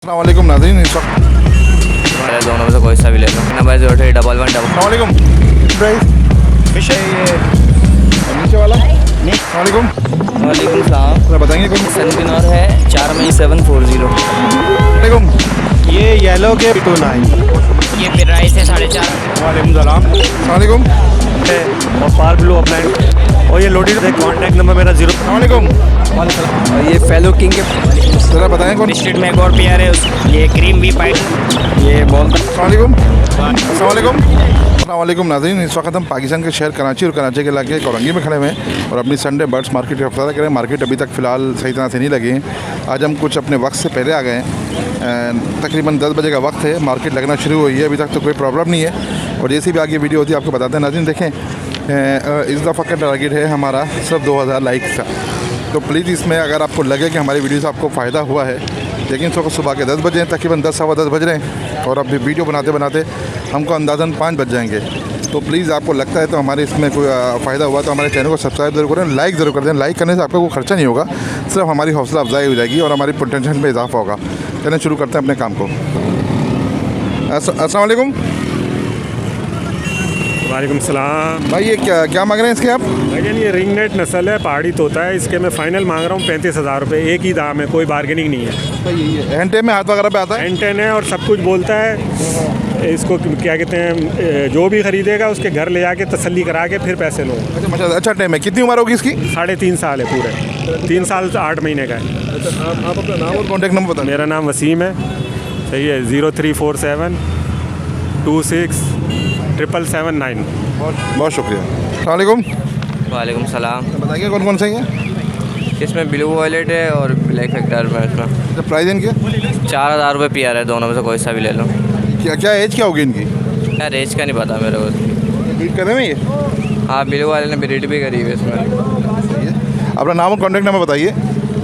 अस्सलामुअलैकुम नाज़रीन, इस वक्त दोनों में से कोई सा भी ले लो। नंबर 0311 अस्सलामुअलैकुम प्राइस फिश है ये नीचे वाला। अस्सलामुअलैकुम वालेकुम सलाम। जरा बताएंगे कौन सा? सनकिनोर है 4 मई 740। अस्सलामुअलैकुम ये येलो के 29 ये प्राइस है 4.5। वालेकुम सलाम अस्सलामुअलैकुम और पार ब्लू अपलाइन और ये लोडी कॉन्टैक्ट नंबर मेरा 0। अस्सलामुअलैकुम और ये फेलो किंग के जरा बताएं कौन? स्ट्रीट में एक और पेयर है ये क्रीम भी पाइट ये बॉल। अस्सलामुअलैकुम अस्सलामुअलैकुम अस्सलामुअलैकुम नाज़रीन, इस वक्त हम पाकिस्तान के शहर कराची और कराची के इलाके कोरंगी में खड़े हुए हैं और अपनी संडे बर्ड्स मार्केट का रफ्तार करें। मार्केट अभी तक फ़िलहाल सही तरह से नहीं लगी है। आज हम कुछ अपने वक्त से पहले आ गए हैं। तकरीबन 10 बजे का वक्त है, मार्केट लगना शुरू हुई है, अभी तक तो कोई प्रॉब्लम नहीं है। और जैसी भी आगे वीडियो होती है आपको बताते हैं। नाज़रीन देखें, इस दफ़ा का टारगेट है हमारा सिर्फ 2000 लाइक्स का। तो प्लीज़ इसमें अगर आपको लगे कि हमारी वीडियो से आपको फ़ायदा हुआ है, लेकिन सुबह के 10 बजे हैं, तकरीबन 10 सवा 10 बज रहे हैं और अभी वीडियो बनाते बनाते हमको अंदाज़न 5 बज जाएंगे। तो प्लीज़ आपको लगता है तो हमारे इसमें कोई फ़ायदा हुआ तो हमारे चैनल को सब्सक्राइब ज़रूर करें, लाइक ज़रूर कर दें। लाइक करने से आपका कोई खर्चा नहीं होगा, सिर्फ हमारी हौसला अफजाई हो जाएगी और हमारी पोटेंशियल में इजाफा होगा। चलें शुरू करते हैं अपने काम को। अस्सलाम वालेकुम वालेकुम सलाम। भाई, ये क्या मांग रहे हैं इसके आप? भाईजान ये रिंग नेट नस्ल है, पहाड़ी तोता है। इसके मैं फ़ाइनल मांग रहा हूँ 35,000 रुपये। एक ही दाम है, कोई बार्गेनिंग नहीं है। एंटे में हाथ वगैरह पे आता है? एंटेन है और सब कुछ बोलता है। इसको क्या कहते हैं, जो भी ख़रीदेगा उसके घर ले जाके तसल्ली करा के फिर पैसे लो। अच्छा माशाल्लाह, अच्छा टाइम है। कितनी उम्र होगी इसकी? 3.5 साल है पूरे। 3 साल से 8 महीने का है। अच्छा, आप अपना नाम और कॉन्टैक्ट नंबर बताएं। मेरा नाम वसीम है। सही है, 0347 26 777 बहुत शुक्रिया। अस्सलाम वालेकुम। वालेकुम सलाम। बताइए कौन कौन से हैं? इसमें ब्लू वॉयलेट है और ब्लैक फैक्टर में इसमें अच्छा, प्राइस इनके 4000 रुपये पेयर है। दोनों में से कोई सा भी ले लो। क्या एज क्या होगी इनकी? यार रेंज का नहीं पता मेरे को। ब्रीड कर रहे हैं ये? हाँ, ब्लू वाले ने ब्रीड भी करी है इसमें। अपना नाम और कॉन्टैक्ट नंबर बताइए।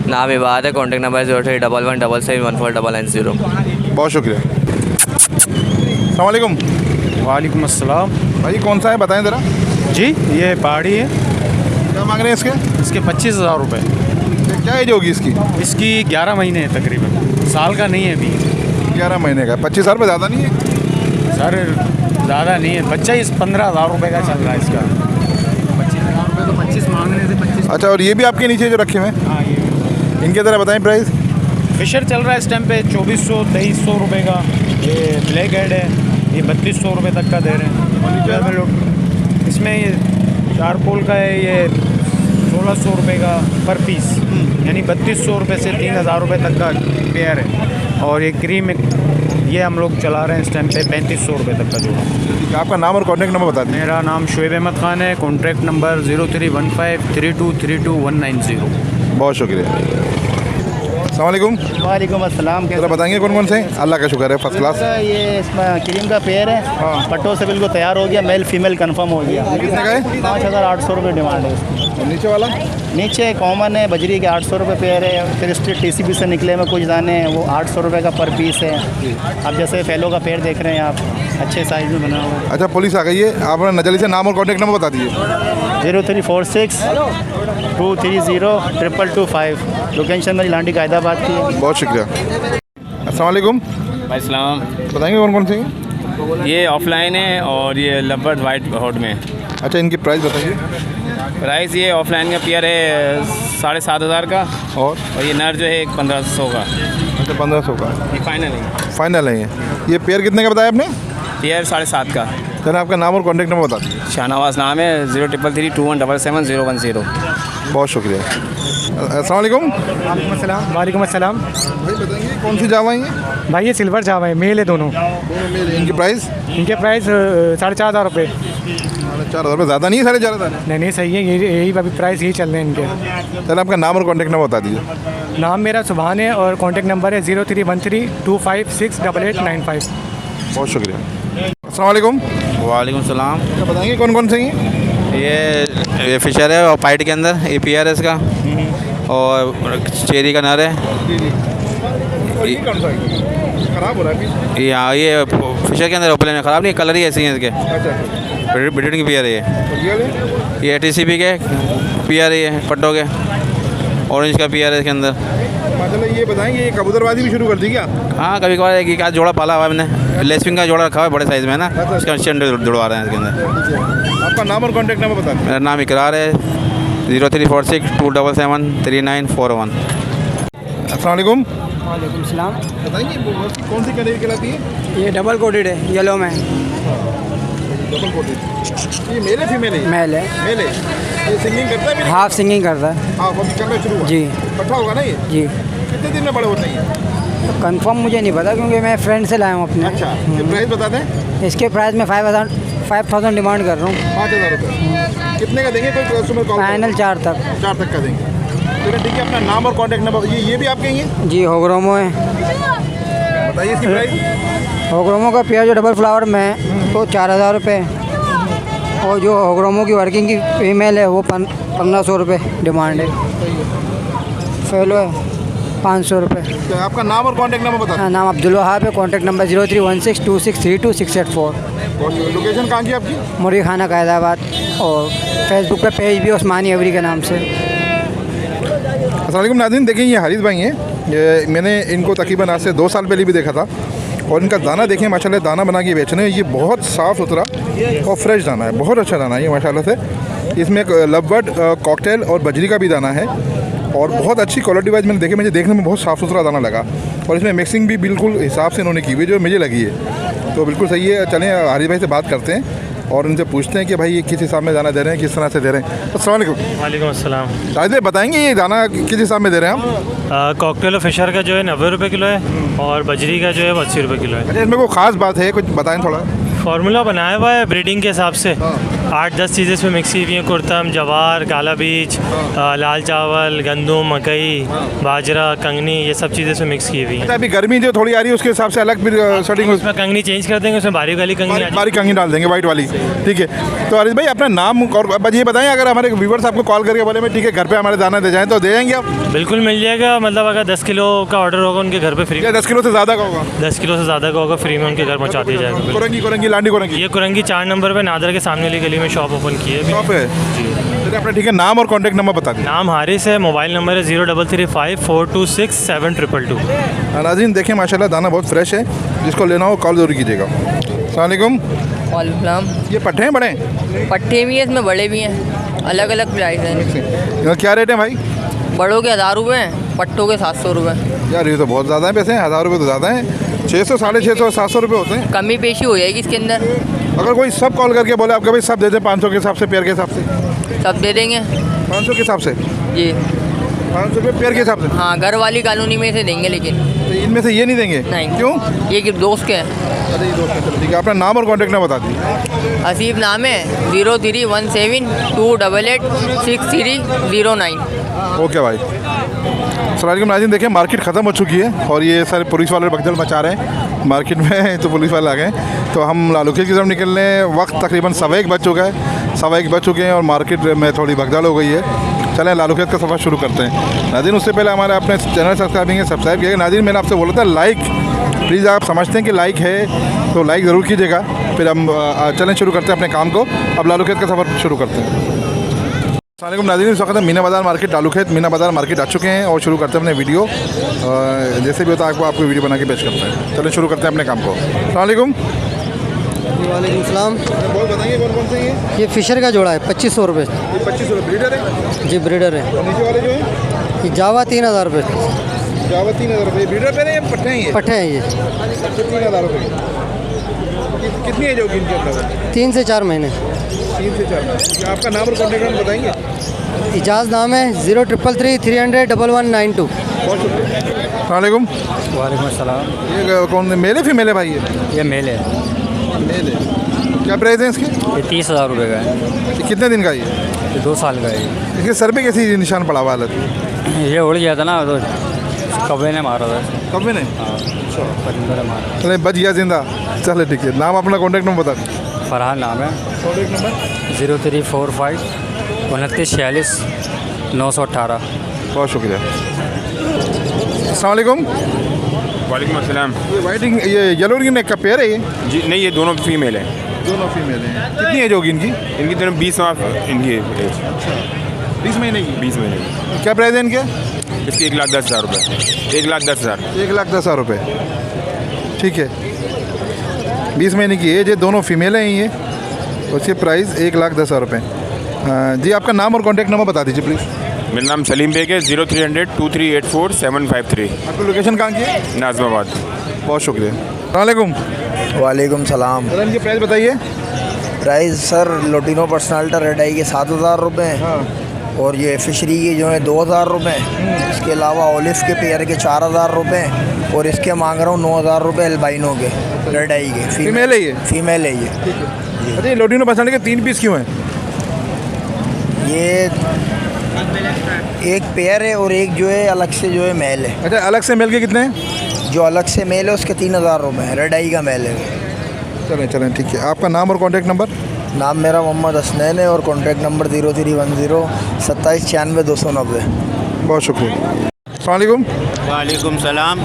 नाम ही बात है। Contact number 0311771444। बहुत शुक्रिया। अस्सलाम वालेकुम। वालेकुम अस्सलाम। भाई कौन सा है बताएं ज़रा। जी ये पहाड़ी है। क्या मांग रहे हैं इसके? इसके 25,000 रुपये। क्या एज होगी इसकी? इसकी 11 महीने है तकरीबन, साल का नहीं है अभी। 11 महीने का। 25,000 रुपये ज़्यादा नहीं है? सर ज़्यादा नहीं है, बच्चा इस 15,000 रुपये का चल रहा है इसका। 25,000 रुपये तो 25 मांगने से 25। अच्छा, और ये भी आपके नीचे जो रखे हुए हैं, हाँ ये इनके ज़रा बताएं प्राइस। फिशर चल रहा है इस टाइम पे 2400-2300 रुपये का। ये ब्लैक हेड है, ये 3200 रुपये तक का दे रहे हैं। इसमें ये 4 पोल का है, ये 1600 रुपये का पर पीस, यानी 3200 रुपये से 3000 रुपये तक का पेयर है। और ये क्रीम ये हम लोग चला रहे हैं इस टाइम पे 3500 रुपये तक का जोड़ा। आपका नाम और कॉन्टैक्ट नंबर बता दें। मेरा नाम शुएब अहमद ख़ान है। Contact number 031532322190। बहुत शुक्रिया। अस्सलाम वालेकुम। वालेकुम अस्सलाम। ज़रा बताएंगे कौन कौन से हैं? अल्लाह का शुक्र है, फर्स्ट क्लास। ये इसमें क्रीम का पेयर है। हाँ। पट्टों से बिल्कुल तैयार हो गया, मेल फीमेल कंफर्म हो गया। कितने का है? 5,800 रुपये डिमांड है इसकी। और नीचे वाला? नीचे कॉमन है बजरी के 800 रुपये पेयर है। फिर स्ट्रीट TCB से निकले में कुछ दाने हैं, वो 800 रुपये का पर पीस है। अब जैसे फैलो का पेयर देख रहे हैं आप, अच्छे साइज़ में बना हुआ है। अच्छा, पुलिस आ गई है। आप अपना नजली से नाम और कॉन्टैक्ट नंबर बता दीजिए। 0346-230-2225। लोकेशन मेरी लांडी कायदाबाद की है। बहुत शुक्रिया। अस्सलाम वालेकुम। भाई सलाम। बताएंगे कौन कौन से हैं? ये ऑफलाइन है और ये लबर्ड वाइट हॉट में है। अच्छा, इनकी प्राइस बताइए। प्राइस ये ऑफलाइन का पेयर है 7,500 का और और ये नर जो है 1,500 का। अच्छा, 1500 का ये फाइनल है। फाइनल है ये पेयर कितने का बताया आपने? पेयर 7,500 का। चलो आपका नाम और कॉन्टैक्ट नंबर बता दीजिए। शाहनवाज नाम है। 033321777010। बहुत शुक्रिया। अस्सलाम वालेकुम। वालेकुम अस्सलाम। भाई बताएंगे कौन सी जावा है ये? भाई ये सिल्वर जावा है, मेल है दोनों। इनकी प्राइस? इनके प्राइस 4,500 रुपये। 4,000 रुपये ज़्यादा नहीं है? 4,500? नहीं सही है, यही अभी प्राइस यही चल रहे हैं इनके। चलो आपका नाम और कॉन्टैक्ट नंबर बता दीजिए। नाम मेरा सुभान है और कॉन्टैक्ट नंबर है 0313256885। बहुत शुक्रिया। अस्सलाम वालेकुम। वालेकुम सलाम। अच्छा, बताएंगे कौन कौन से हैं? ये फिशर है और पाइट के अंदर ये पेयर है इसका और चेरी का नर है। खराब हो रहा है अभी। ये फिशर के अंदर ओपन ख़राब नहीं, कलर ही ऐसे ही है इसके। अच्छा, ब्रिटेन की पेयर है ये TCB के पेयर है, ये पट्टों के ऑरेंज का पेयर है इसके अंदर। माशाल्लाह। ये बताएंगे ये कबूतरबाजी भी शुरू कर दी क्या? हाँ, कभी कभार एक आध जोड़ा पाला हुआ है मैंने, लेसविंग का जोड़ा रखा हुआ है बड़े साइज़ में ना, उसके अंडे जुड़वा रहे हैं इसके अंदर। आपका नाम और कॉन्टैक्ट नंबर बता दें। मेरा नाम इकरार है, 0346 277 3941। अस्सलाम वालेकुम। वालेकुम सलाम। बताएंगे कौन सी कलर कहलाती है? ये डबल कोटेड है, येलो में डबल कोटेड। ये मेल है फीमेल है? मेल है, मेल है। ये सिंगिंग करता है? हाफ सिंगिंग करता है। हाँ, वो करना शुरू हुआ। जी। पट्ठा होगा ना ये? जी। कितने दिन में बड़े होते हैं? कंफर्म मुझे नहीं पता क्योंकि मैं फ्रेंड से लाया हूँ अपने। अच्छा, ये प्राइस बता दें। इसके प्राइस में 5,000 डिमांड कर रहा हूँ। 5,000 रुपये। कितने का देंगे? कोई कस्टमर कॉल? फाइनल 4 तक। 4 तक का देंगे। चलिए ठीक है, अपना नाम और कॉन्टैक्ट नंबर। ये भी आपके ही है? जी, होग्रोमो है। बताइए इसकी प्राइस। होग्रोमो का पेयर जो डबल फ्लावर में है तो 4,000 रुपये, और जो होग्रोमो की वर्किंग की फीमेल है वो 1,500 रुपये डिमांड है। फेलो है 500 रुपये। तो आपका नाम और कॉन्टैक्ट नंबर बता हाँ, नाम अब्दुल वहाब है। कॉन्टैक्ट नंबर 0316263268 दें। लोकेशन कहाँ की आपकी? मुर्गी खाना कायदाबाद, और फेसबुक पे पेज भी उस्मानी एवरी के नाम से। अस्सलाम वालेकुम नाज़रीन। देखिए ये हारिस भाई हैं। ये मैंने इनको तकरीबन आज से 2 साल पहले भी देखा था, और इनका दाना देखें माशाल्लाह, दाना बना के बेच रहे हैं। ये बहुत साफ़ सुथरा और फ्रेश दाना है, बहुत अच्छा दाना है ये माशाल्लाह से। इसमें लवबर्ड, कॉकटेल और बजरी का भी दाना है, और बहुत अच्छी क्वालिटी वाइज मैंने देखे, मुझे देखने में बहुत साफ़ सुथरा दाना लगा, और इसमें मिक्सिंग भी बिल्कुल हिसाब से इन्होंने की हुई जो मुझे लगी है, तो बिल्कुल सही है। चलें हारिस भाई से बात करते हैं और उनसे पूछते हैं कि भाई ये किस हिसाब में दाना दे रहे हैं, किस तरह से दे रहे हैं। अस्सलाम वालेकुम। वालेकुम अस्सलाम। हारिस भाई बताएंगे ये दाना किस हिसाब में दे रहे हैं हम? कॉकटेल और फिशर का जो है 90 रुपये किलो है, और बजरी का जो है 80 रुपये किलो है। अच्छा, इसमें कोई ख़ास बात है, कुछ बताएं थोड़ा। फार्मूला बनाया हुआ है ब्रीडिंग के हिसाब से। 8-10 चीज़ें इसमें मिक्स की हुई हैं, कुर्तम, जवार, काला बीज, लाल चावल, गंदम, मकई, बाजरा, कंगनी, ये सब चीज़ें इसमें मिक्स की हुई हैं। अच्छा, अभी गर्मी जो थोड़ी आ रही है उसके हिसाब से अलग फिर सेटिंग उसमें कंगनी चेंज कर देंगे, उसमें बारीक वाली कंगनी आ जाएगी। बारीक कंगी डाल देंगे, वाइट वाली। ठीक है, तो हारिस भाई अपना नाम और बस ये बताएं, अगर हमारे व्यूवर्स आपको कॉल करके बोले मैं ठीक है घर पे हमारे दाना दे जाएँ तो दे जाएंगे आप? बिल्कुल मिल जाएगा। मतलब अगर 10 किलो का ऑर्डर होगा उनके घर पे फ्री। या 10 किलो से ज़्यादा का होगा? 10 किलो से ज़्यादा का होगा, फ्री में उनके घर पहुँचा दिया जाएगा। कोरंगी लांडी कोरंगी। ये कुरंगी 4 नंबर पे नादर के सामने वाली गली में शॉप ओपन की है। शॉप है जी। चलिए अपना ठीक है, नाम और कॉन्टैक्ट नंबर बता दें। नाम हारिस है, मोबाइल नंबर है 0335426722। नाज़रीन देखें माशाल्लाह दाना बहुत फ्रेश है, जिसको लेना हो कॉल ज़रूर कीजिएगा। अस्सलाम वालेकुम। वालेकुम। ये पट्टे हैं बड़े? पट्टे भी हैं, इसमें बड़े भी हैं, अलग अलग प्राइस हैं। इनका क्या रेट है भाई? बड़ों के 1,000 रुपये हैं, पट्टों के 700 रुपये। यार ये तो बहुत ज़्यादा है पैसे, 1,000 रुपये तो ज़्यादा है। 600, 650, 700 रुपये होते हैं। कमी पेशी हो जाएगी इसके अंदर। अगर कोई सब कॉल करके बोले आपका भाई सब दे दें 500 के हिसाब से, पेयर के हिसाब से? सब दे देंगे 500 के हिसाब से? जी 500 रुपये पेयर के हिसाब से? हाँ, घर वाली कॉलोनी में से देंगे, लेकिन तो इनमें से ये नहीं देंगे? नहीं। क्यों? ये कि दोस्त के हैं। अरे ये दोस्त है, चलो ठीक है। अपना नाम और कॉन्टैक्ट नंबर बता दीजिए। हसीब नाम है, 0317286309। ओके भाई। अस्सलाम नाज़रीन, देखिए मार्केट ख़त्म हो चुकी है और ये सारे पुलिस वाले भगदड़ मचा रहे हैं मार्केट में, तो पुलिस वाले आ गए, तो हम लालूखेत की तरफ निकलने वक्त तकरीबन 1:15 बज चुका है, 1:15 बज चुके हैं और मार्केट में थोड़ी भगदड़ हो गई है। चलें लालूखेत का सफ़र शुरू करते हैं। नाज़रीन उससे पहले हमारे अपने चैनल सब्सक्राइब किया। नाज़रीन मैंने आपसे बोला था लाइक, प्लीज़ आप समझते हैं कि लाइक है तो लाइक ज़रूर कीजिएगा। फिर हम चलें शुरू करते हैं अपने काम को। अब लालूखेत का सफ़र शुरू करते हैं। अस्सलाम वालेकुम नाज़रीन, इस वक्त हम मीना बाज़ार मार्केट लालूखेत मीना बाज़ार मार्केट आ चुके हैं और शुरू करते हैं अपने वीडियो। जैसे भी होता है आपको वीडियो बना के पेश करते हैं। चलें शुरू करते हैं अपने काम को। अस्सलाम वालेकुम। वालेकुम सलाम। बहुत बताइए कौन से ये फिशर का जोड़ा है 2,500 रुपये। 2500 रुपये ब्रीडर है? जी ब्रीडर है। नीचे वाले जो है ये जावा 3,000 रुपये। जावा 3,000 रुपये ब्रीडर पे नहीं, पट्टे हैं ये? पट्टे हैं ये। 3,000 रुपये। कितनी एज होगी इनके अंदर? 3 से 4 महीने। 3 से 4। आपका नाम और कॉन्टैक्ट नंबर बताएंगे? इजाज़ नाम है 0333 300 1192। बहुत शुक्रिया। अस्सलाम वालेकुम। वालेकुम सलाम। ये कौन मेल है फीमेल है भाई? ये मेल है। मेल है। क्या प्राइस है इसके? ये 30,000 रुपये का है। ये कितने दिन का ये? ये 2 साल का है। इसके सर पे कैसी निशान पड़ा हुआ हालत? ये उड़ गया था ना, तो कब्बे ने मारा था। कब में नहीं? परिंदे ने मारा। चले बच गया जिंदा। चले ठीक है। नाम अपना कॉन्टैक्ट नंबर बता दें। फरहान नाम है। Contact number 0345 29 46 918। बहुत शुक्रिया। अस्सलाम वालेकुम। वालेकुम अस्सलाम। ये वाइटिंग ये येलो रिंग नेक का पेयर है ये? जी नहीं, ये दोनों फीमेल हैं। दोनों फीमेल हैं। कितनी एज होगी इनकी? इनकी दोनों 20 माह इनकी एज। 20 महीने की। 20 महीने की। क्या प्राइस है इनके? इसकी 1,10,000 रुपये, 1,10,000। 1,10,000 रुपये, ठीक है। 20 महीने की एज है, दोनों फीमेल हैं ये, उसकी प्राइस 1,10,000 रुपये। जी आपका नाम और कॉन्टैक्ट नंबर बता दीजिए प्लीज़। मेरा नाम सलीम बेग है, 0300-2384-753। आपकी लोकेशन कहाँ की है? नाजमाबाद। बहुत शुक्रिया। अस्सलाम वालेकुम सलाम। सर इनकी प्राइस बताइए। प्राइस सर लोटिनो पर्सनाल्टा रेड आई के 7,000 रुपये, और ये फिशरी के जो है 2,000 रुपये। इसके अलावा ओलिव के पेयर के 4,000 रुपये, और इसके मांग रहा हूँ 9,000 रुपये एल्बाइनो के रेड आई के। फीमेल है ये? फीमेल है ये। अच्छा, ये लोटिनो पर्सनाल्टा के 3 पीस क्यों हैं? ये एक पेयर है और एक जो है अलग से जो है मेल है। अच्छा, अलग से मेल के कितने हैं? जो अलग से मेल है उसके 3,000 रुपये, रेड आई का मेल है। चलें चलें, ठीक है। आपका नाम और कॉन्टैक्ट नंबर? नाम मेरा मोहम्मद हसनैन है और कॉन्टैक्ट नंबर 0310 2796 290। बहुत शुक्रिया। अस्सलाम वालेकुम। वालेकुम सलाम।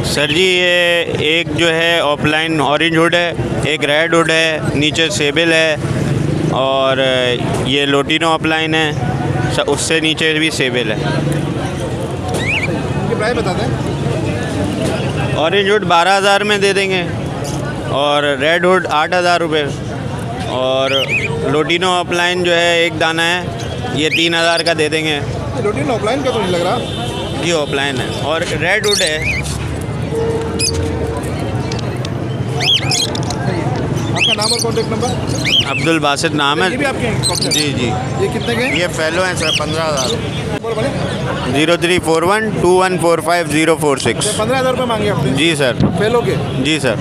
सर जी ये एक जो है ऑफलाइन ऑरेंज हुड है, एक रेड हुड है, नीचे सेबिल है, और ये लोटिनो ऑफलाइन है, उससे नीचे भी सेबिल है। प्राइस बता दें। ऑरेंज हुड 12,000 में दे देंगे, और रेड हुड 8,000 रुपये, और लोटिनो ऑफलाइन जो है एक दाना है, ये 3,000 का दे देंगे। लोटिनो ऑफलाइन का तो नहीं लग रहा जी, ऑफलाइन है, और रेड हुड है। आपका नाम और कॉन्टैक्ट नंबर? अब्दुल बासित नाम है। ये भी आपके हैं? जी जी। ये कितने के? ये फैलो हैं सर, 15,000। 03412145 15,000 रुपये मांगे आपने? जी सर। फेलो के? जी सर।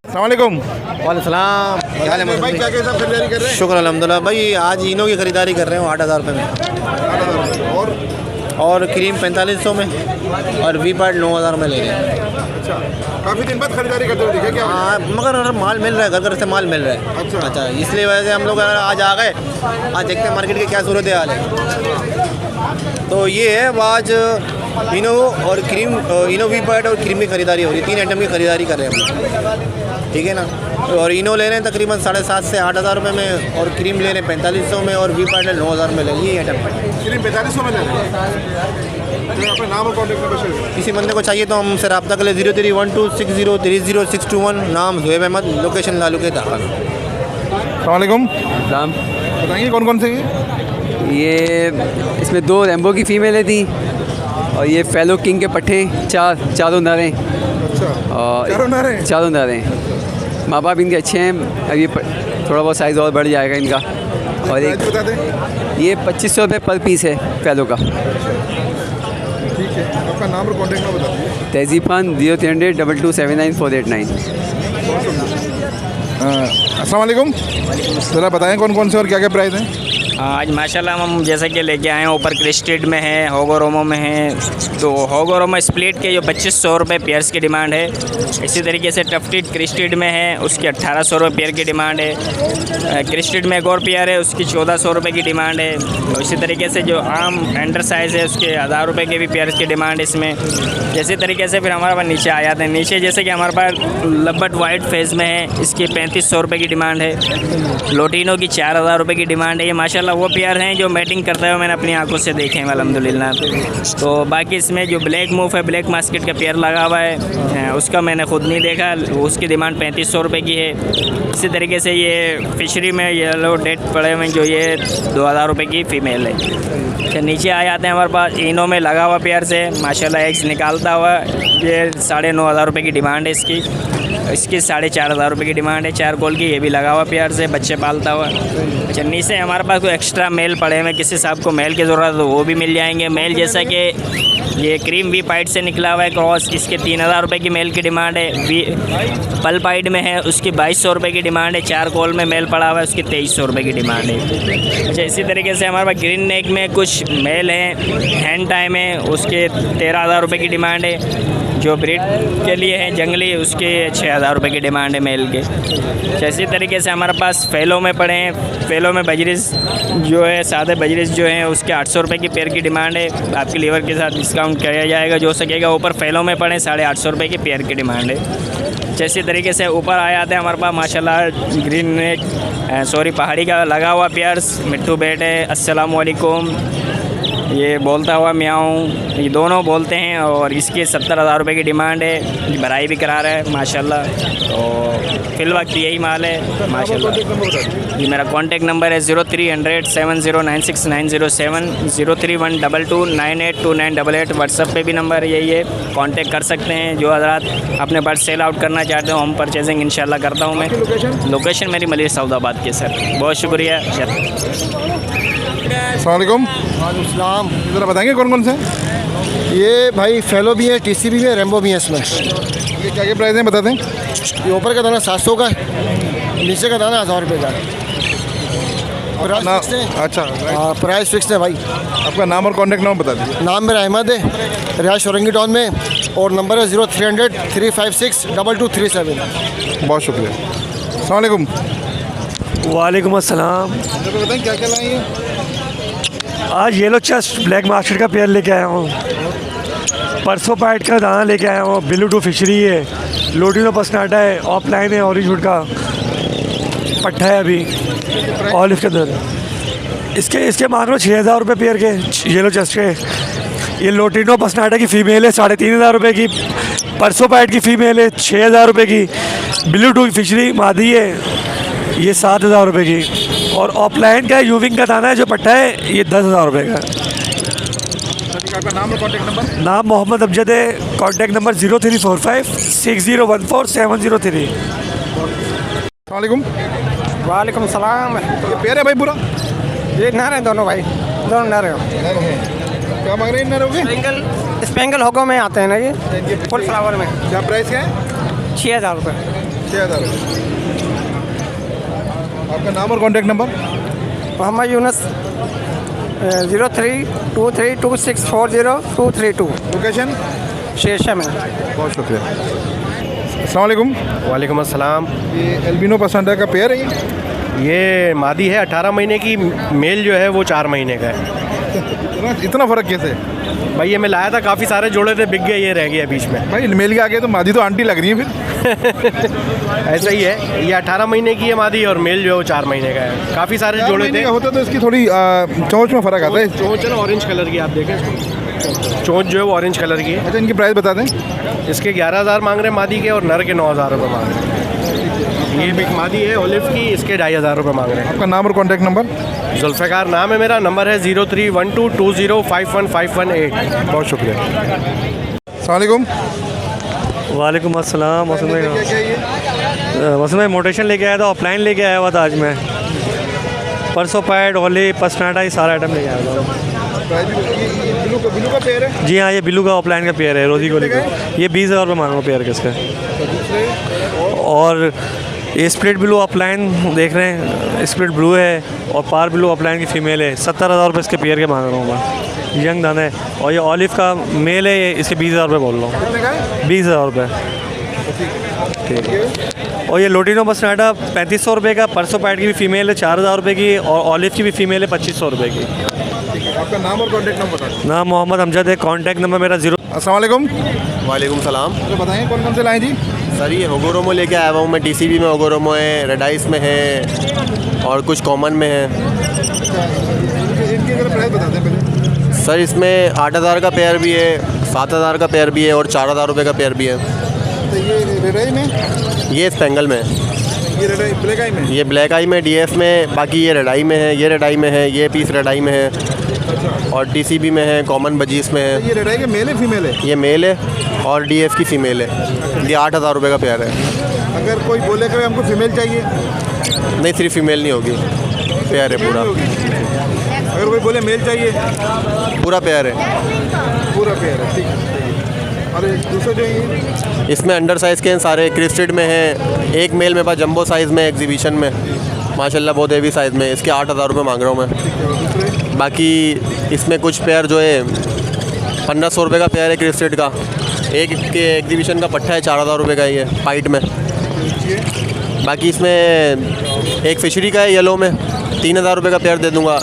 अस्सलाम वालेकुम। वालेकुम सलाम। क्या हाल है भाई, क्या कैसा खरीदारी कर रहे हैं? शुक्र अल्हम्दुलिल्लाह भाई, आज इनो की खरीदारी कर रहे हो 8,000 रुपये में, 8,000 और क्रीम 4500 में, और वी पार्ट 9,000 में ले रहे हैं। अच्छा, काफ़ी दिन बाद खरीदारी करते हुए दिखे क्या? हाँ, मगर माल मिल रहा है, घर से माल मिल रहा है। अच्छा, इसलिए वजह से हम लोग आज आ गए। आज देखते हैं मार्केट की क्या सूरत हाल है। तो ये है आज इनो और क्रीम, इनो वी पार्ट और क्रीम की खरीदारी हो रही है। 3 आइटम की खरीदारी कर रहे हैं हम लोग, ठीक है ना। और इनो ले रहे हैं तकरीबन 7,500 से 8,000 रुपये में, और क्रीम ले रहे हैं 4500 में, और वी पार्ट 9,000 में ले रहे हैं। ये आइटम क्रीम 4500 में ले रहे हैं। अपना नाम और कॉन्टैक्ट नंबर शेयर। किसी बंदे को चाहिए तो हमसे रब्ता कर ले 031260300621। नाम ज़ुहैब अहमद, लोकेशन लालू के दाखिल। अस्सलाम वालेकुम। बताएंगे कौन कौन से? ये इसमें 2 रैम्बो की फ़ीमेलें थी, और ये फेलो किंग के पट्टे चारों नरें। अच्छा, और चारों नरें माँ बाप इनके अच्छे हैं। अब ये थोड़ा बहुत साइज़ और बढ़ जाएगा इनका। और एक बता दें। ये 2500 रुपये पर पीस है फेलो का। ठीक है, आपका नाम और कॉन्टैक्ट नंबर बता दीजिए। तहजीब खान 030022799489। अस्सलाम वालेकुम। ज़रा बताएं कौन कौन से और क्या क्या प्राइस हैं? आज माशाल्लाह हम जैसे कि लेके आए हैं, ऊपर क्रिस्टेड में है, होगोरोमो में है। तो होगोरोमो स्प्लिट के जो 2,500 रुपये पेयर्स की डिमांड है। इसी तरीके से टफ्टेड क्रिस्टेड में है, उसकी 1,800 रुपये पेयर की डिमांड है। क्रिस्टेड में एक और पेयर है, उसकी 1,400 रुपये की डिमांड है। तो इसी तरीके से जो आम एंडर साइज़ है उसके 1,000 रुपये के भी पेयर्स की डिमांड है इसमें। इसी तरीके से फिर हमारे पास नीचे आ जाते हैं। नीचे जैसे कि हमारे पास लब्बट वाइट फेस में है, इसकी 3,500 रुपये की डिमांड है। लोटिनो की 4,000 रुपये की डिमांड है। ये माशाल्लाह वो पेयर हैं जो मैटिंग करते हुए मैंने अपनी आंखों से देखे हैं अल्हम्दुलिल्लाह। तो बाकी इसमें जो ब्लैक मूव है, ब्लैक मास्केट का पेयर लगा हुआ है, उसका मैंने ख़ुद नहीं देखा, उसकी डिमांड 3,500 रुपये की है। इसी तरीके से ये फिशरी में येलो डेट पड़े हुए जो ये 2,000 रुपये की फ़ीमेल है। अच्छा, नीचे आ जाते हैं हमारे पास इनो में लगा हुआ पेयर से माशाल्लाह एग्स निकालता हुआ, ये 9,500 रुपये की डिमांड है इसकी। 4,500 रुपये की डिमांड है। 4 गोल की ये भी लगा हुआ प्यार से, बच्चे पालता हुआ। अच्छा, नीचे हमारे पास कोई एक्स्ट्रा मेल पड़े हुए, किसी साहब को मेल की ज़रूरत हो वो भी मिल जाएंगे। मेल जैसा कि ये क्रीम वी पाइड से निकला हुआ है क्रॉस, इसके 3,000 रुपये की मेल की डिमांड है। वी पल पाइड में है, उसकी 2,200 रुपये की डिमांड है। 4 गोल में मेल पड़ा हुआ है, उसकी 2,300 रुपये की डिमांड है। अच्छा, इसी तरीके से हमारे पास ग्रीन नेक में कुछ मेल हैं, हैंड टाइम है, उसके 13,000 रुपये की डिमांड है। जो ब्रीड के लिए हैं जंगली, उसके 6,000 रुपये की डिमांड है मेल के। इसी तरीके से हमारे पास फेलो में पड़े हैं। फेलो में बजरिस जो है, सादे बजरिस जो हैं, उसके 800 रुपये की पेयर की डिमांड है। आपके लीवर के साथ डिस्काउंट किया जाएगा जो सकेगा। ऊपर फेलो में पड़े 850 रुपये की पेयर की डिमांड है। इसी तरीके से ऊपर आ जाते हैं हमारे पास माशाल्लाह ग्रीन नेक पहाड़ी का लगा हुआ पेयर्स। मिट्टू बेट है, अस्सलाम वालेकुम। ये बोलता हुआ म्याऊं, ये दोनों बोलते हैं और इसके 70,000 रुपये की डिमांड है। ये भराई भी करा रहा है माशाल्लाह। तो फिल वक्त यही माल है माशाल्लाह। ये मेरा कॉन्टेक्ट नंबर है 0300 7096907 03122982988। व्हाट्सअप पे भी नंबर यही है, कांटेक्ट कर सकते हैं। जो हज़रात अपने बर्ड सेल आउट करना चाहते हो, होम परचेजिंग इंशाल्लाह करता हूँ मैं। लोकेशन मेरी मलिक सऊदाबाद की सर। बहुत शुक्रिया। अस्सलाम वालेकुम। ज़रा बताएंगे कौन कौन से? ये भाई फेलो भी है, टीसीबी भी है, रेम्बो भी है इसमें। ये क्या प्राइस है बता दें? ये ऊपर का दाना 700 का है, नीचे का दाना 1000 रुपये का है। प्राइस फिक्स है। अच्छा, हाँ प्राइस फिक्स है भाई। आपका नाम और कॉन्टेक्ट नंबर बता दीजिए। नाम मेरा अहमद है, रिहायश औरंगी टाउन में, और नंबर है 0300 356 2237। बहुत शुक्रिया। अस्सलाम वालेकुम। वालेकुम अस्सलाम। तो बताएं क्या क्या लाएंगे? आज येलो चेस्ट ब्लैक मास्टर का पेयर लेके आया हूँ। परसों पैट का दाना लेके आया हूँ। बिलू टू फिशरी है, लोटिनो पसनाटा है, ऑफलाइन है, ऑरेंज वुड का पट्टा है अभी ऑलिव के अंदर। इसके मान लो 6,000 रुपये पेयर के येलो चेस्ट के। ये लोटिनो पसनाटा की फ़ीमेल है 3,500 रुपये की। परसों पैट की फ़ीमेल है 6,000 रुपये की। बिलू टू फिशरी मादी है, ये 7,000 रुपये की। और ऑफलाइन का यूविंग का दाना है जो पट्टा है, ये 10,000 रुपये का। आपका नाम और कॉन्टेक्ट नंबर? नाम मोहम्मद अमजद है। Contact number 0345 6014 703। वालेकुम। वालेकुम सलाम। ये पेयर है भाई पूरा? ये नर है दोनों भाई, दोनों नर है। क्या मांग रहे हैं नर होगे? स्पेंगल होगो में आते हैं ना ये, फुल फ्लावर में। क्या प्राइस क्या है? 6,000 रुपये। 6,000 रुपये। आपका नाम और contact number? Mohammad Yunus 03232640 location Shershah में। बहुत शुक्रिया। अस्सलाम वालेकुम। वालेकुम अस्सलाम। ये एल्बिनो पसंद का पेयर है ये मादी है 18 महीने की, मेल जो है वो 4 महीने का है। इतना फ़र्क कैसे? भाई ये मैं लाया था, काफ़ी सारे जोड़े थे, बिक गए, ये रह गया बीच में। भाई मेल के आगे तो मादी तो आंटी लग रही है फिर। ऐसा ही है, ये 18 महीने की है मादी और मेल जो है वो 4 महीने का है। काफ़ी सारे जोड़े थे। होता तो इसकी थोड़ी चोंच में फ़र्क आता है। चोंच है ना ऑरेंज कलर की, आप देखें चोंच जो है वो ऑरेंज कलर की है। अच्छा, इनकी प्राइस बता दें। इसके 11,000 मांग रहे हैं मादी के, और नर के 9,000 रुपये मांग रहे हैं। ये बिक मादी है ओलिव की, इसके 2,500 रुपये मांग रहे हैं। आपका नाम और कॉन्टैक्ट नंबर? जुल्फ़िकार नाम है मेरा, नंबर है 031220515518। बहुत शुक्रिया। अस्सलाम वालेकुम। वालेकुम अस्सलाम। मौसम में मोटेशन लेके आया था, ऑफलाइन लेके आया हुआ था आज मैं। परसों पैड, होली, पसनाटा, ये सारा आइटम लेके आया था। बिलू का पेयर है? जी हाँ, ये बिलू का ऑफलाइन का पेयर है, रोजी गोली का। ये 20,000 रुपये मांग रहा हूँ पेयर का इसका। और ये स्प्लिट ब्लू ऑफलाइन देख रहे हैं, स्प्लिट ब्लू है, और पार ब्लू ऑफलाइन की फ़ीमेल है। 70,000 रुपये इसके पेयर के मांग रहा हूँ मैं। यंग दाना है। और ये ऑलिव का मेल है, इसके 20,000 रुपये बोल रहा हूँ। 20,000 रुपये। ठीक है। और ये लोटिनो पसनाटा 3,500 रुपये का। परसों पैट की भी फ़ीमेल है 4,000 रुपये की, और ऑलिव की भी फ़ीमेल है 2,500 रुपये की। आपका नाम और कॉन्टैक्ट नंबर बता दें। नाम मोहम्मद अमजद है, कॉन्टैक्ट नंबर मेरा 0। अस्सलाम वालेकुम। वालेकुम सलाम। तो बताएं कौन कौन से लाएँ जी? सर ये होगोरोमो लेके आया हुआ हूँ मैं। टीसीबी में होगोरोमो है, रेड आइस में है, और कुछ कॉमन में है। इनकी अगर प्राइस बता दें पहले। सर इसमें 8,000 का पेयर भी है, 7,000 का पेयर भी है, और 4,000 रुपये का पेयर भी है। तो ये रेड आई में? ये स्पेंगल में। ये रेड आई ब्लैक आई में? ये ब्लैक आई में डीएफ में, बाकी ये रेड आई में है, ये रेड आई में है, ये पीस रेड आई में है, और टीसीबी में है, कॉमन बजीस में है। ये रेड आई के मेल है फीमेल है? ये मेल है और डीएफ की फ़ीमेल है। ये 8,000 रुपये का पेयर है। अगर कोई बोले कि हमको फीमेल चाहिए? नहीं, सिर्फ फीमेल नहीं होगी, पेयर है पूरा। अगर कोई बोले मेल चाहिए? पूरा पेयर है। पूरा पेयर है, ठीक है। और दूसरा जो है इसमें अंडर साइज़ के हैं सारे, क्रिस्टेड में हैं। एक मेल मेरे पास जंबो साइज़ में एग्जीबिशन में, माशाल्लाह बहुत हेवी साइज़ में। इसके 8,000 रुपये मांग रहा हूँ मैं। बाकी इसमें कुछ पेयर जो है 1,500 रुपये का पेयर है क्रिस्टेड का। एक के एग्जीबिशन का पट्टा है 4,000 रुपये का, ये पाइट में। बाकी इसमें एक फिशरी का है येलो में, 3,000 रुपये का पेयर दे दूँगा।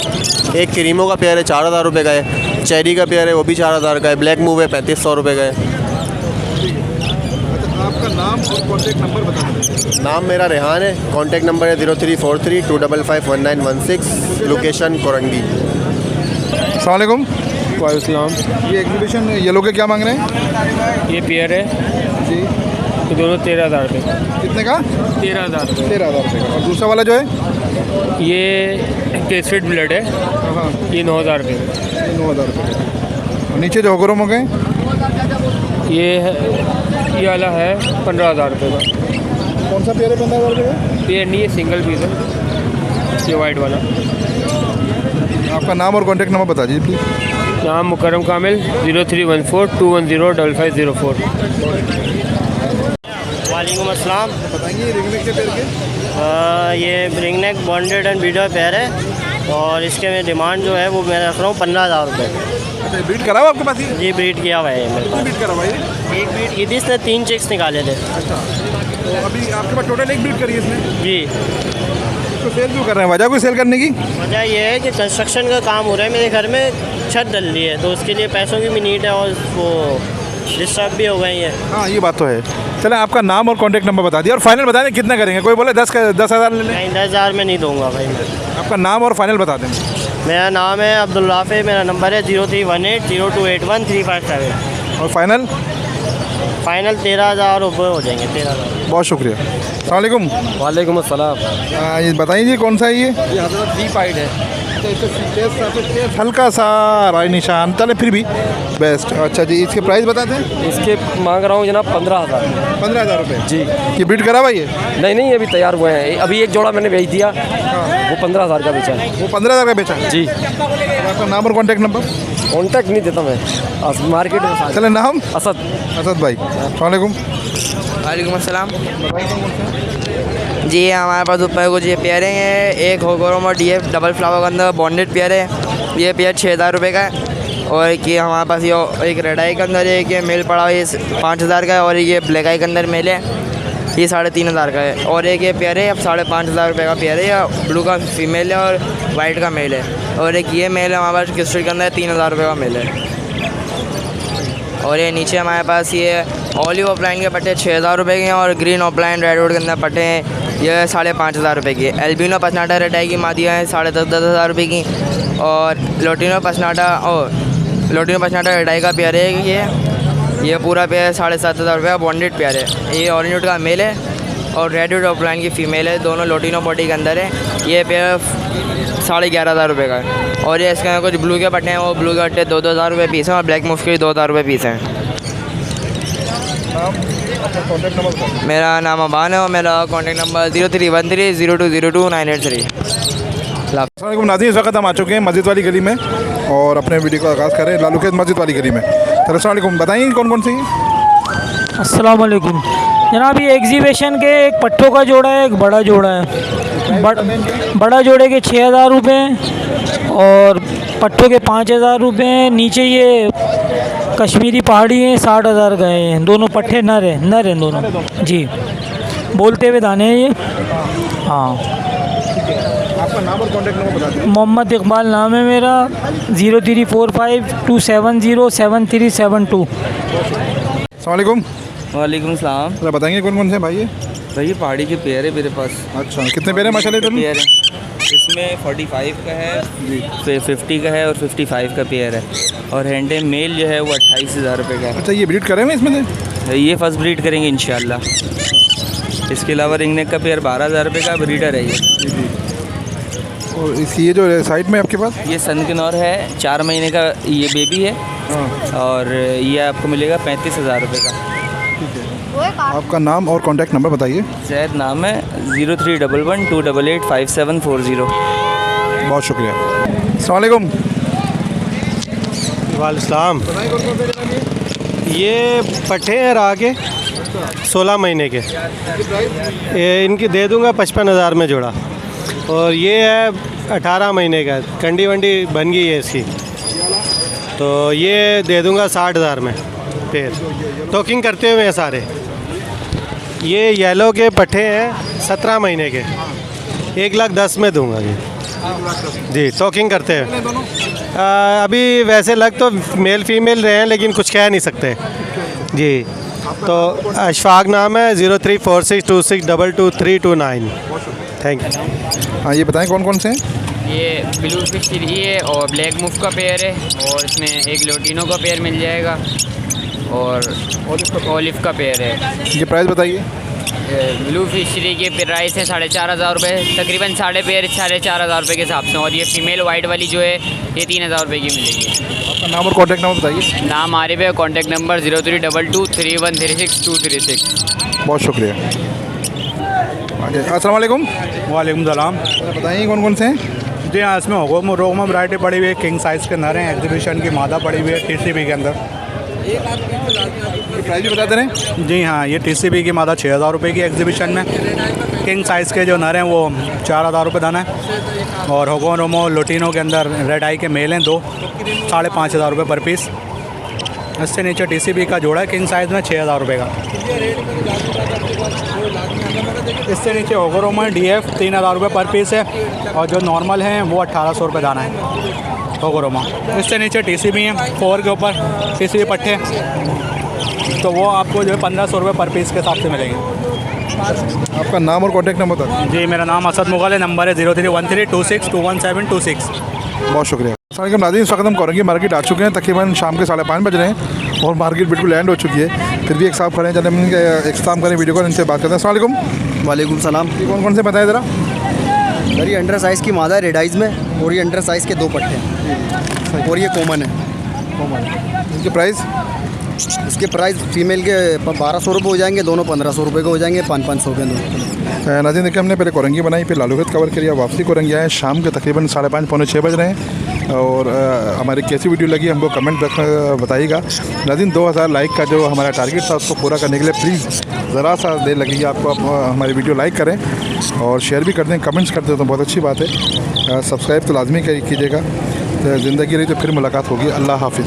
एक क्रीमो का पेयर है 4,000 रुपये का है। चेरी का पेयर है वो भी 4,000 का है। ब्लैक मूव है 3,500 रुपये का है। आपका नाम और कॉन्टैक्ट नंबर बता दें। नाम मेरा रेहान है, कॉन्टैक्ट नंबर है 0343 255 1916, लोकेशन कोरंगी। अस्सलाम वालेकुम। वालेकुम। ये एग्जीबिशन येलो के क्या मांग रहे हैं? ये पेयर है जी, तो दोनों 13,000 रुपये। कितने का? 13,000 रुपये। 13,000 रुपये का। और दूसरा वाला जो है ये केसरेट ब्लड है, ये 9,000 रुपये। 9,000 रुपये। और नीचे जो होगरोम हो गए ये वाला है 15,000 रुपये का। कौन सा पेयर है 15,000 रुपये का? पेयर नहीं, ये सिंगल पीस है, ये वाइट वाला। आपका नाम और कॉन्टैक्ट नंबर बता दीजिए प्लीज़। नाम मुकरम कामिल, 0314-210-5504। वालेकुम अस्सलाम। बताएंगे रिंगनेक के पेयर के? ये ringneck bonded and breeder pair है और इसके में डिमांड जो है वो मैं रख रहा हूँ 15,000 रुपये। अच्छा, ब्रीड करा हुआ आपके पास? जी ब्रीड किया हुआ है मेरे पास। ब्रीड करा हुआ है? एक ब्रीड की थी, इसने 3 चिक्स निकाले थे। अच्छा, तो अभी आपके पास टोटल एक ब्रीड करी है इसने? जी। तो सेल क्यों कर रहे हैं? वजह कोई सेल करने की? वजह यह है कि कंस्ट्रक्शन का काम हो रहा है मेरे घर में, छत डल रही है, तो उसके लिए पैसों की भी नीड है और वो डिस्टर्ब भी हो गई है। हाँ, ये बात तो है। चलें, आपका नाम और कॉन्टैक्ट नंबर बता दिया और फाइनल बता दें कितना करेंगे। कोई बोले 10,000 ले लें? नहीं, 10,000 में नहीं दूंगा भाई मैं। आपका नाम और फाइनल बता दें। मेरा नाम है अब्दुल राफे, मेरा नंबर है 0318-0281-357। और फाइनल? फाइनल 13,000 रुपये हो जाएंगे। 13,000। बहुत शुक्रिया। अस्सलाम वालेकुम। वालेकुम अस्सलाम। ये बताइए जी कौन सा है ये? हज़रत डी पाइड है। हल्का सा राय निशान, चले फिर भी बेस्ट। अच्छा जी, इसके प्राइस बता दें। इसके मांग रहा हूँ जनाब 15,000। 15,000 रुपये जी। ये ब्रीड करा हुआ ये? नहीं, अभी तैयार हुए हैं। अभी एक जोड़ा मैंने बेच दिया, वो 15,000 का बेचा है। वो 15,000 का बेचा? जी। आपका नाम और कॉन्टैक्ट नंबर? कॉन्टैक्ट नहीं देता मैं, मार्केट में। चले, नाम? असद भाई। अस्सलाम वालेकुम। वालेकुम अस्सलाम। जी, हमारे पास ऊपर कुछ ये पेयर हैं। एक होगोरोम और डीएफ डबल फ्लावर के अंदर बॉन्डेड पेयर है। ये पेयर 6,000 रुपये का है। और ये हमारे पास ये एक रेड आई के अंदर एक ये मेल पड़ा हुआ है, ये 5,000 का है। और ये ब्लैक आई के अंदर मेल है, ये 3,500 का है। और एक ये पेयर है, अब 5,500 रुपये का पेयर है। या ब्लू का फीमेल है और वाइट का मेल है। और एक ये मेल है हमारे पास किस्ट्री के अंदर 3,000 रुपये का मेल है। और ये नीचे हमारे पास ये ऑलिव ऑफलाइन के पट्टे 6,000 रुपये के हैं। और ग्रीन ऑफलाइन रेडवुड के अंदर पट्टे हैं, ये 5,500 रुपये की। एल्बिनो पसनाटा रेटाई की मादियाँ हैं 10,500 रुपये की। और लोटिनो पसनाटा रेटाई का पेयर है। ये पूरा पेयर 7,500 रुपये का बॉन्डेड पेयर है। ये ऑरेंजवुड का मेल है और रेडवुड ऑफलाइन की फ़ीमेल है, दोनों लोटिनो बॉडी के अंदर है। ये पेयर 11,500 रुपये का है। और ये इसके अंदर कुछ ब्लू के पट्टे हैं, वो ब्लू के पट्टे 2,000 रुपये पीस हैं। और ब्लैक मुफ्त के 2,000 रुपये पीस हैं। मेरा नाम अबान है और मेरा कॉन्टैक्ट नंबर 0313-0202-983। अस्सलाम नाज़रीन, इस वक्त हम आ चुके हैं मस्जिद वाली गली में और अपने वीडियो का आगाज़ करें लालू के मस्जिद वाली गली में। तो अस्सलाम वालेकुम, बताइए कौन कौन सी है? अस्सलाम वालेकुम जनाब। ये एग्जीबिशन के एक पट्टों का जोड़ा है, एक बड़ा जोड़ा है। बड़ा जोड़े के 6,000 रुपये और पट्टों के 5,000 रुपये। नीचे ये कश्मीरी पहाड़ी हैं, 60,000 का है। दोनों पट्टे नर हैं दोनों। जी, बोलते हुए दाने हैं ये। हाँ। आपका नाम और कॉन्टैक्ट नंबर बता दीजिए। मोहम्मद इकबाल नाम है मेरा, 0345-270-7372। अस्सलाम वालेकुम। वालेकुम सलाम। बताएंगे कौन कौन से भाई ये? भाई ये पहाड़ी के पेयर है मेरे पास। अच्छा, कितने पेयर है माशाल्लाह? पेयर है इसमें 45 का है, फिर 50 का है और 55 का पेयर है। और हैंडे मेल जो है वो 28,000 रुपये का है। अच्छा, ये ब्रीड करेंगे इसमें से? ये फर्स्ट ब्रीड करेंगे इंशाल्लाह। इसके अलावा रिंगनेक का पेयर 12,000 रुपये का ब्रीडर है ये। और ये जो साइड में आपके पास ये सनकनौर है, 4 महीने का ये बेबी है। और ये आपको मिलेगा 35,000 रुपये का। आपका नाम और कॉन्टैक्ट नंबर बताइए। जैद नाम है, 0311-288-5740। बहुत शुक्रिया। अस्सलाम वालेकुम। वालेकुम। ये पट्टे हैं राह के 16 महीने के, ये इनकी दे दूंगा 55,000 में जोड़ा। और ये है 18 महीने का, कंडी वंडी बन गई है इसकी, तो ये दे दूंगा 60,000 में पेड़। टोकिंग करते हुए हैं सारे। ये येलो के पट्टे हैं 17 महीने के, 1,10,000 में दूंगा जी। टोकिंग करते हैं। अभी वैसे लग तो मेल फीमेल रहे हैं लेकिन कुछ कह नहीं सकते जी। तो अशफाक नाम है, 034626222329। Thank you. हाँ, ये बताएं कौन कौन से हैं? ये ब्लू फिशरी है और ब्लैक मुफ का पेयर है, और इसमें एक लोटिनो का पेयर मिल जाएगा और ओलिव का पेयर है। ये प्राइस बताइए। ब्लू फिशरी के प्राइस है 4,500 रुपये, तकरीबन साढ़े पेयर 4,500 रुपये के हिसाब से, और ये फीमेल वाइट वाली जो है ये 3,000 रुपये की मिलेगी। आपका नाम और कॉन्टैक्ट नंबर बताइए। नाम आरिफ है, कॉन्टैक्ट नंबर 0322 3136 236। बहुत शुक्रिया। अस्सलाम वालेकुम। वालेकुम सलाम। बताइए कौन कौन से हैं? जी हाँ, इसमें रोगमा वैरायटी पड़ी हुई है, किंग साइज़ के नर हैं, एग्जीबिशन की मादा पड़ी हुई है TCB के अंदर। प्राइस भी बता दे रहे हैं? जी हाँ, ये TCB की मादा 6,000 रुपये की एग्जीबिशन में, किंग साइज़ के जो नर हैं वो 4,000 रुपये दाना है, और होगो रोमो लोटिनो के अंदर रेड आई के मेल हैं 2, 5,500 रुपये पर पीस। इससे नीचे TCB का जोड़ा है किंग साइज़ में 6,000 रुपये का। इससे नीचे होगो रोमो DF 3,000 रुपये पर पीस है, और जो नॉर्मल हैं वो 1,800 रुपये दाना है होगो रोमो। इससे नीचे TCB है 4 के ऊपर TCB पट्टे, तो वो आपको जो है 1,500 रुपये पर पीस के हिसाब से मिलेंगे। आपका नाम और कॉन्टैक्ट नंबर बताइए। जी, मेरा नाम असद मुगल है, नंबर है 031326217226। बहुत शुक्रिया। अस्सलाम नाज़रीन, इस वक्त हम कोरंगी मार्केट आ चुके हैं। तकरीबन शाम के 5:30 बज रहे हैं और मार्केट बिल्कुल लैंड हो चुकी है। फिर भी एक साहब खड़े हैं, चले हम इनके इख्तिताम करें वीडियो को, इनसे बात करते हैं। अस्सलाम वालेकुम। वालेकुम सलाम। ये कौन कौन से बताएं ज़रा? सर ये अंडर साइज़ की मादा है रेड आइज़ में, और ये अंडर साइज़ के 2 पट्टे हैं, और ये कॉमन है। इनके प्राइस? इसके प्राइस फीमेल के 1,200 रुपये हो जाएंगे, दोनों 1,500 रुपये के हो जाएंगे, 500 रुपये दोनों। नाज़रीन देखिए, हमने पहले कोरंगी बनाई, फिर लालूगत कवर किया, वापसी कोरंगी आए। शाम के तकरीबन 5:30 पौने 6 बज रहे हैं, और हमारी कैसी वीडियो लगी हमको कमेंट बताइएगा। नाज़रीन 2,000 लाइक का जो हमारा टारगेट था उसको पूरा करने के लिए प्लीज़ ज़रा सा देर लगेगी आपको। आप हमारी वीडियो लाइक करें और शेयर भी कर दें, कमेंट्स कर दें तो बहुत अच्छी बात है। सब्सक्राइब तो लाजमी कीजिएगा। ज़िंदगी रही तो फिर मुलाकात होगी। अल्लाह हाफिज़।